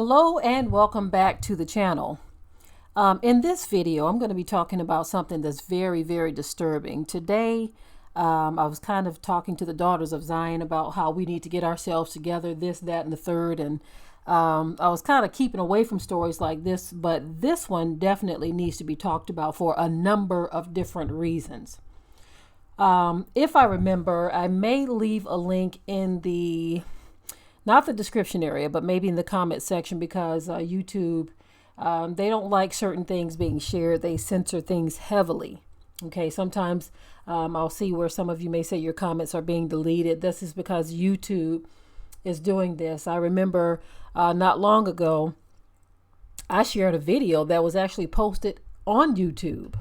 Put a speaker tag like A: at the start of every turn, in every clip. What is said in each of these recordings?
A: Hello and welcome back to the channel. In this video, I'm going to be talking about something that's very, very disturbing. Today, I was kind of talking to the daughters of Zion about how we need to get ourselves together, this, that, and the third. And I was kind of keeping away from stories like this, but this one definitely needs to be talked about for a number of different reasons. If I remember, I may leave a link in not the description area, but maybe in the comment section, because YouTube, they don't like certain things being shared. They censor things heavily. Okay, sometimes I'll see where some of you may say your comments are being deleted. This is because YouTube is doing this. I remember not long ago, I shared a video that was actually posted on YouTube.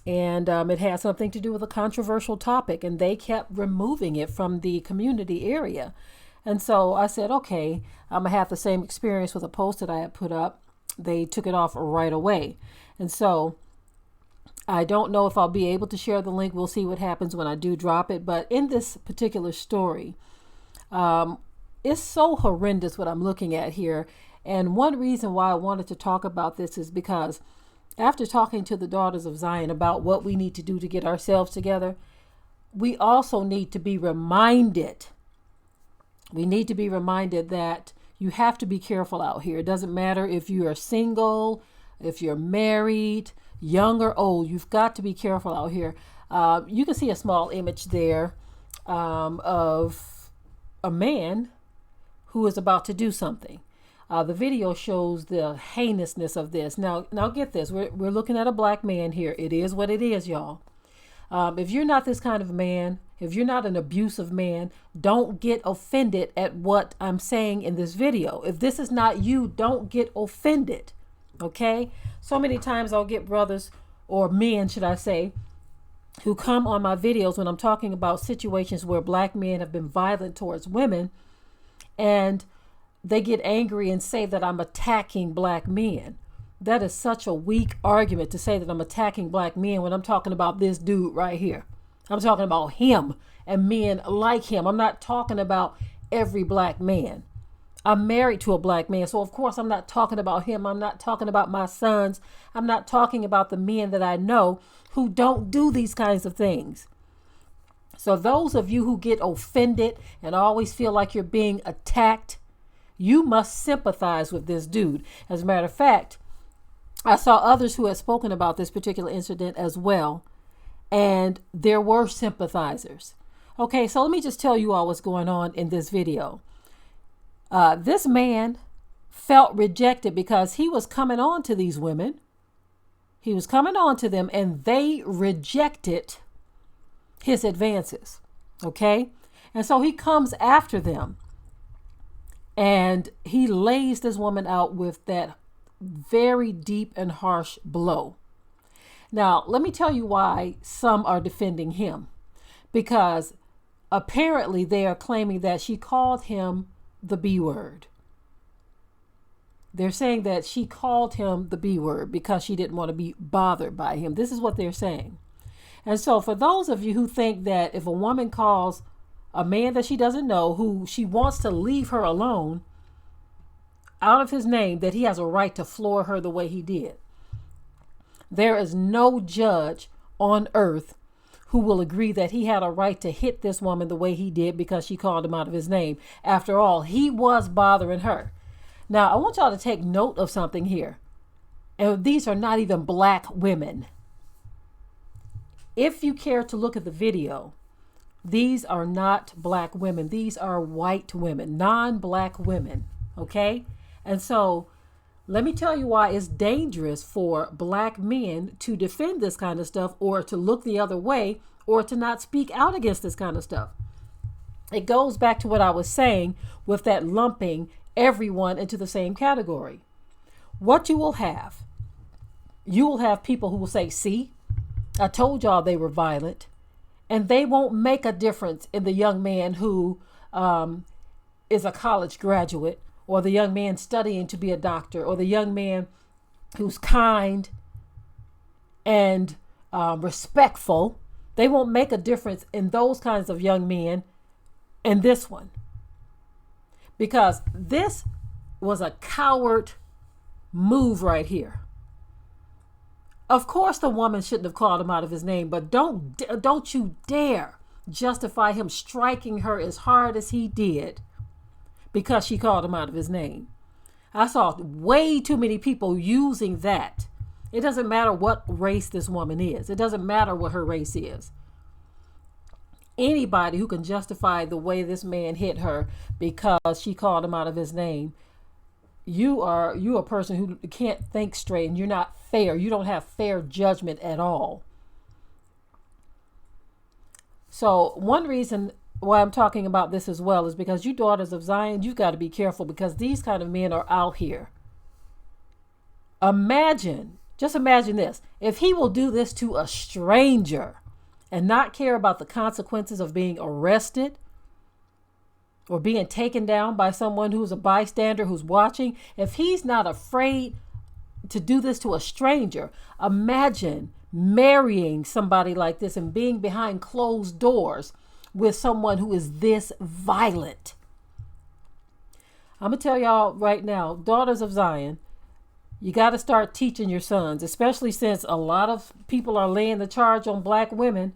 A: And it had something to do with a controversial topic, and they kept removing it from the community area. And so I said, okay, I'm going to have the same experience with a post that I had put up. They took it off right away. And so I don't know if I'll be able to share the link. We'll see what happens when I do drop it. But in this particular story, it's so horrendous what I'm looking at here. And one reason why I wanted to talk about this is because after talking to the daughters of Zion about what we need to do to get ourselves together, we also need to be reminded. We need to be reminded that you have to be careful out here. It doesn't matter if you are single, if you're married, young or old, you've got to be careful out here. You can see a small image there of a man who is about to do something. The video shows the heinousness of this. Now get this. We're looking at a black man here. It is what it is, y'all. If you're not this kind of man, if you're not an abusive man, don't get offended at what I'm saying in this video. If this is not you, don't get offended. Okay? So many times I'll get brothers, or men, should I say, who come on my videos when I'm talking about situations where black men have been violent towards women, and they get angry and say that I'm attacking black men. That is such a weak argument to say that I'm attacking black men when I'm talking about this dude right here. I'm talking about him and men like him. I'm not talking about every black man. I'm married to a black man, so of course I'm not talking about him. I'm not talking about my sons. I'm not talking about the men that I know who don't do these kinds of things. So those of you who get offended and always feel like you're being attacked, you must sympathize with this dude. As a matter of fact, I saw others who had spoken about this particular incident as well, and there were sympathizers. Okay, so let me just tell you all what's going on in this video. This man felt rejected because he was coming on to these women. He was coming on to them, and they rejected his advances. Okay, and so he comes after them, and he lays this woman out with that very deep and harsh blow. Now, let me tell you why some are defending him. Because apparently they are claiming that she called him the B word. They're saying that she called him the B word because she didn't want to be bothered by him. This is what they're saying. And so for those of you who think that if a woman calls a man that she doesn't know, who she wants to leave her alone, out of his name, that he has a right to floor her the way he did. There is no judge on earth who will agree that he had a right to hit this woman the way he did because she called him out of his name. After all, he was bothering her. Now, I want y'all to take note of something here. And these are not even black women. If you care to look at the video, these are not black women. These are white women, non-black women. Okay? And so let me tell you why it's dangerous for black men to defend this kind of stuff, or to look the other way, or to not speak out against this kind of stuff. It goes back to what I was saying with that lumping everyone into the same category. What you will have people who will say, see, I told y'all they were violent, and they won't make a difference in the young man who is a college graduate, or the young man studying to be a doctor, or the young man who's kind and respectful. They won't make a difference in those kinds of young men and this one. Because this was a coward move right here. Of course, the woman shouldn't have called him out of his name, but don't you dare justify him striking her as hard as he did because she called him out of his name. I saw way too many people using that. It doesn't matter what race this woman is. It doesn't matter what her race is. Anybody who can justify the way this man hit her because she called him out of his name, you are a person who can't think straight, and you're not fair. You don't have fair judgment at all. So one reason why I'm talking about this as well is because you daughters of Zion, you've got to be careful, because these kind of men are out here. Just imagine this. If he will do this to a stranger and not care about the consequences of being arrested or being taken down by someone who's a bystander who's watching, if he's not afraid to do this to a stranger, imagine marrying somebody like this and being behind closed doors with someone who is this violent. I'm going to tell y'all right now, daughters of Zion, you got to start teaching your sons, especially since a lot of people are laying the charge on black women.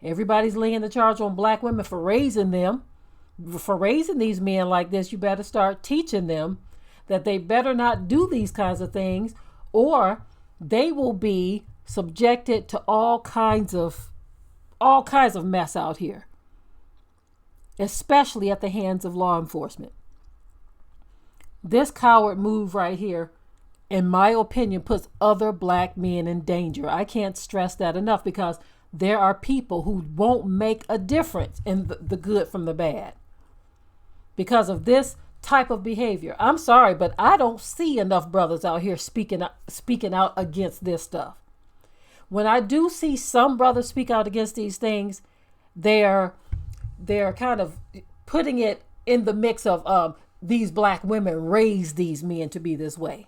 A: Everybody's laying the charge on black women for raising them. For raising these men like this, you better start teaching them that they better not do these kinds of things, or they will be subjected to all kinds of mess out here, especially at the hands of law enforcement. This coward move right here, in my opinion, puts other black men in danger. I can't stress that enough, because there are people who won't make a difference in the good from the bad because of this type of behavior. I'm sorry, but I don't see enough brothers out here speaking out against this stuff. When I do see some brothers speak out against these things, they're kind of putting it in the mix of these black women raised these men to be this way,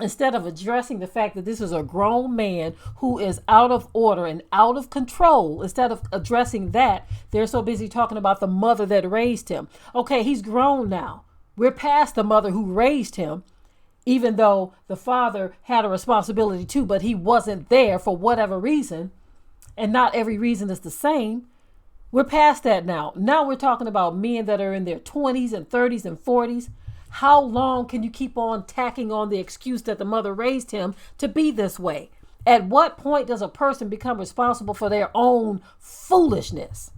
A: instead of addressing the fact that this is a grown man who is out of order and out of control. Instead of addressing that, they're so busy talking about the mother that raised him. Okay, he's grown now. We're past the mother who raised him, even though the father had a responsibility too, but he wasn't there for whatever reason. And not every reason is the same. We're past that now. Now we're talking about men that are in their 20s and 30s and 40s. How long can you keep on tacking on the excuse that the mother raised him to be this way? At what point does a person become responsible for their own foolishness?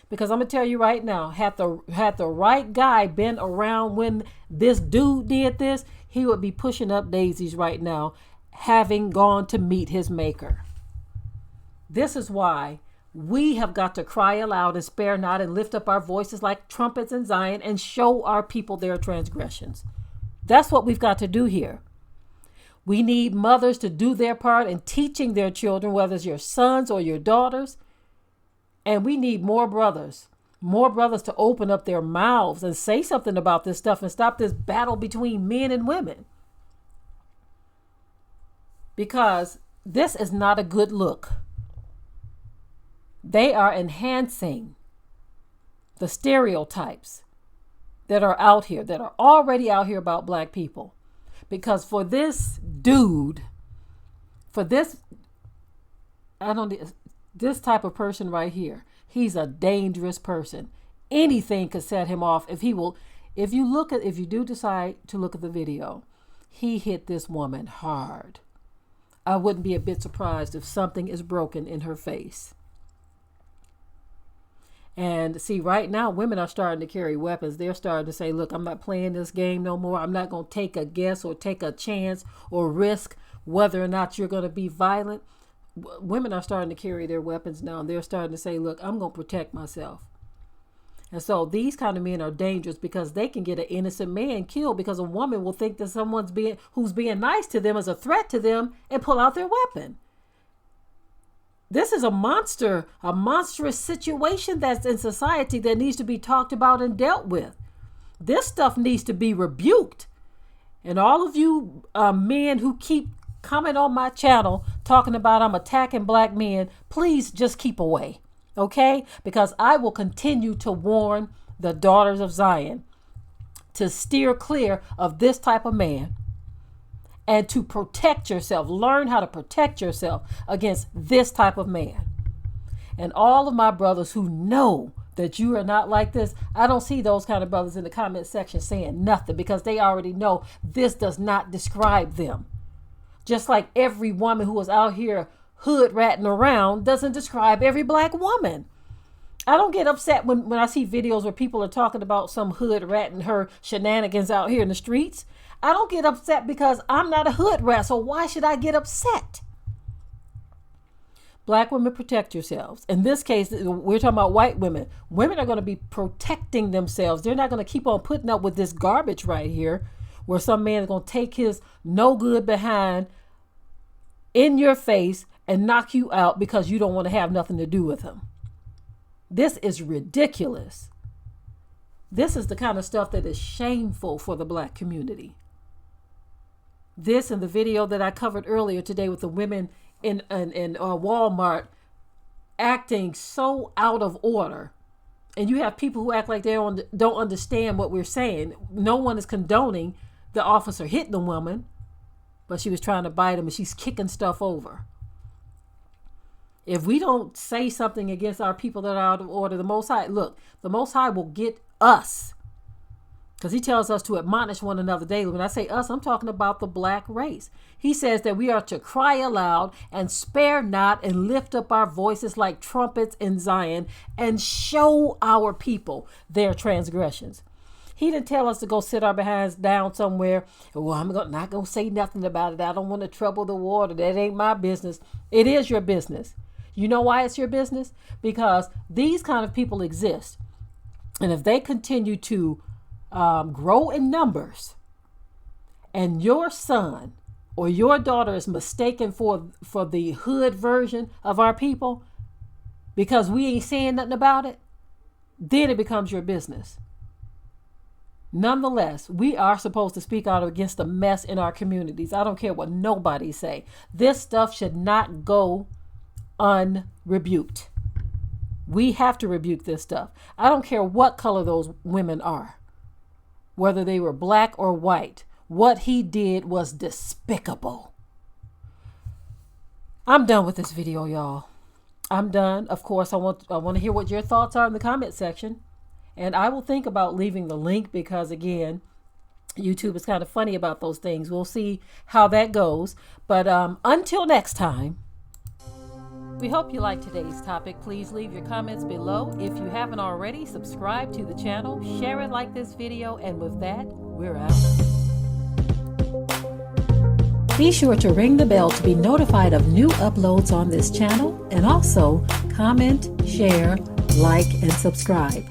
A: Because I'm going to tell you right now, had the right guy been around when this dude did this, he would be pushing up daisies right now, having gone to meet his maker. This is why we have got to cry aloud and spare not, and lift up our voices like trumpets in Zion and show our people their transgressions. That's what we've got to do here. We need mothers to do their part in teaching their children, whether it's your sons or your daughters. And we need more brothers to open up their mouths and say something about this stuff and stop this battle between men and women. Because this is not a good look. They are enhancing the stereotypes that are out here, that are already out here about black people. Because for this dude, this type of person right here, he's a dangerous person. Anything could set him off if you do decide to look at the video. He hit this woman hard. I wouldn't be a bit surprised if something is broken in her face. And see, right now, women are starting to carry weapons. They're starting to say, look, I'm not playing this game no more. I'm not going to take a guess or take a chance or risk whether or not you're going to be violent. Women are starting to carry their weapons now. And they're starting to say, look, I'm going to protect myself. And so these kind of men are dangerous because they can get an innocent man killed because a woman will think that someone's who's being nice to them is a threat to them and pull out their weapon. This is a monstrous situation that's in society that needs to be talked about and dealt with. This stuff needs to be rebuked. And all of you men who keep coming on my channel talking about I'm attacking black men, please just keep away, okay? Because I will continue to warn the daughters of Zion. to steer clear of this type of man and to protect yourself. Learn how to protect yourself against this type of man. And all of my brothers who know that you are not like this, I don't see those kind of brothers in the comment section saying nothing, because they already know this does not describe them. Just like every woman who is out here hood ratting around doesn't describe every black woman. I don't get upset when I see videos where people are talking about some hood rat and her shenanigans out here in the streets. I don't get upset because I'm not a hood rat, so why should I get upset? Black women, protect yourselves. In this case, we're talking about white women. Women are going to be protecting themselves. They're not going to keep on putting up with this garbage right here, where some man is going to take his no good behind in your face and knock you out because you don't want to have nothing to do with him. This is ridiculous. This is the kind of stuff that is shameful for the black community. This and the video that I covered earlier today with the women in Walmart acting so out of order. And you have people who act like they don't understand what we're saying. No one is condoning the officer hitting the woman, but she was trying to bite him and she's kicking stuff over. If we don't say something against our people that are out of order, the Most High will get us. Because he tells us to admonish one another daily. When I say us, I'm talking about the black race. He says that we are to cry aloud and spare not and lift up our voices like trumpets in Zion and show our people their transgressions. He didn't tell us to go sit our behinds down somewhere. Well, I'm not going to say nothing about it. I don't want to trouble the water. That ain't my business. It is your business. You know why it's your business? Because these kind of people exist. And if they continue to grow in numbers, and your son or your daughter is mistaken for the hood version of our people because we ain't saying nothing about it, then it becomes your business. Nonetheless, we are supposed to speak out against the mess in our communities. I don't care what nobody say. This stuff should not go unrebuked. We have to rebuke this stuff. I don't care what color those women are, whether they were black or white. What he did was despicable. I'm done with this video, y'all. I'm done. Of course, I want to hear what your thoughts are in the comment section. And I will think about leaving the link because, again, YouTube is kind of funny about those things. We'll see how that goes. But until next time, we hope you liked today's topic. Please leave your comments below. If you haven't already, subscribe to the channel, share it like this video, and with that, we're out. Be sure to ring the bell to be notified of new uploads on this channel, and also comment, share, like, and subscribe.